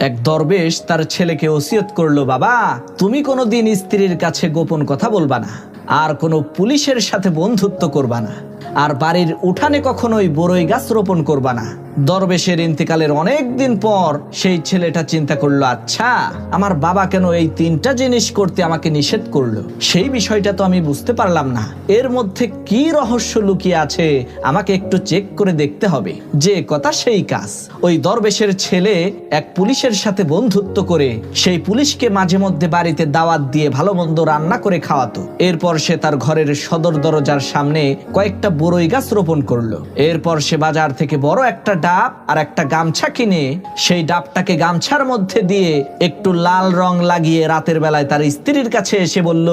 এক দরবেশ তার ছেলেকে ওসিয়ত করলো, বাবা তুমি কোনোদিন স্ত্রীর কাছে গোপন কথা বলবা না, আর কোনো পুলিশের সাথে বন্ধুত্ব করবা না, আর বাড়ির উঠানে কখনোই বড়ই গাছ রোপণ করবা না। দরবেশের ইন্তেকালের অনেক দিন পর সেই ছেলেটা চিন্তা করলো, আচ্ছা আমার বাবা কেন এই তিনটা জিনিস করতে আমাকে নিষেধ করলো, সেই বিষয়টা তো আমি বুঝতে পারলাম না। এর মধ্যে কি রহস্য লুকিয়ে আছে আমাকে একটু চেক করে দেখতে হবে। যে কথা সেই কাজ। ওই দরবেশের ছেলে এক পুলিশের সাথে বন্ধুত্ব করে সেই পুলিশকে মাঝে মধ্যে বাড়িতে দাওয়াত দিয়ে ভালো মন্দ রান্না করে খাওয়াতো। এরপর সে তার ঘরের সদর দরজার সামনে কয়েকটা বড়ই গাছ রোপণ করলো। এরপর সে বাজার থেকে বড় একটা ডাব আর একটা গামছা কিনে সেই ডাবটাকে গামছার মধ্যে দিয়ে একটু লাল রং লাগিয়ে রাতের বেলায় তার স্ত্রীর কাছে এসে বলল,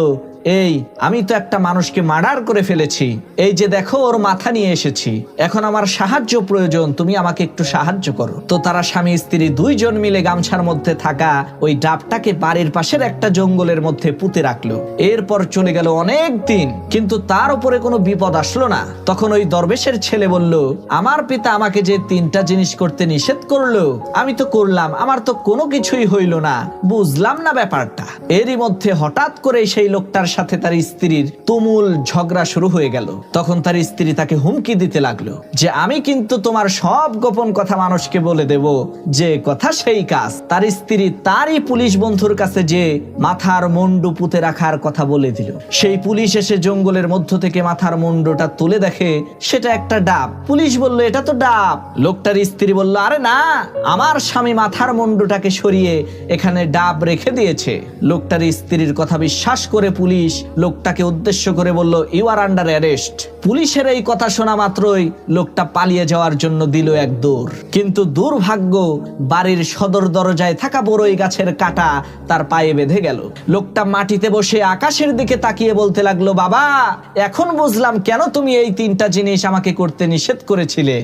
এই আমি তো একটা মানুষকে মার্ডার করে ফেলেছি, এই যে দেখো ওর মাথা নিয়ে এসেছি, এখন আমার সাহায্য প্রয়োজন, তুমি আমাকে একটু সাহায্য করো। তো তারা স্বামী স্ত্রী দুইজন মিলে গামছার মধ্যে থাকা ওই ডাবটাকে বাড়ির পাশের একটা জঙ্গলের মধ্যে পুঁতে রাখলো। এরপর চলে গেল অনেক দিন, কিন্তু তার উপরে কোনো বিপদ আসলো না। তখন ওই দরবেশের ছেলে বলল, আমার পিতা আমাকে যে তিনটা জিনিস করতে নিষেধ করলো আমি তো করলাম, আমার তো কোনো কিছুই হইল না, বুঝলাম না ব্যাপারটা। এরই মধ্যে হঠাৎ করে সেই লোকটার সাথে তার স্ত্রীর তুমুল ঝগড়া শুরু হয়ে গেল। তখন তার স্ত্রী তাকে হুমকি দিতে লাগলো যে আমি কিন্তু তোমার সব গোপন কথা মানুষকে বলে দেব। যে কথা সেই কাজ। তার স্ত্রী তারই পুলিশ বন্ধুর কাছে যে মাথার মুন্ডু পুঁতে রাখার কথা বলে দিল। সেই পুলিশ এসে জঙ্গলের মধ্য থেকে মাথার মুন্ডুটা তুলে দেখে সেটা একটা ডাব। পুলিশ বলল, এটা তো ডাব। লোকটার স্ত্রী বলল, আরে না, আমার স্বামী মাথার মুন্ডুটাকে সরিয়ে এখানে ডাব রেখে দিয়েছে। লোকটার স্ত্রীর কথা বিশ্বাস করে পুলিশ লোকটাকে উদ্দেশ্য করে বলল, ইউ আর আন্ডার অ্যারেস্ট। পুলিশের এই কথা শোনা মাত্রই লোকটা পালিয়ে যাওয়ার জন্য দিল এক দৌড়। কিন্তু দুর্ভাগ্য, বাড়ির সদর দরজায় থাকা বড়ই গাছের কাঁটা তার পায়ে বেঁধে গেল। লোকটা মাটিতে বসে আকাশের দিকে তাকিয়ে বলতে লাগলো, বাবা এখন বুঝলাম কেন তুমি এই তিনটা জিনিস আমাকে করতে নিষেধ করেছিলে।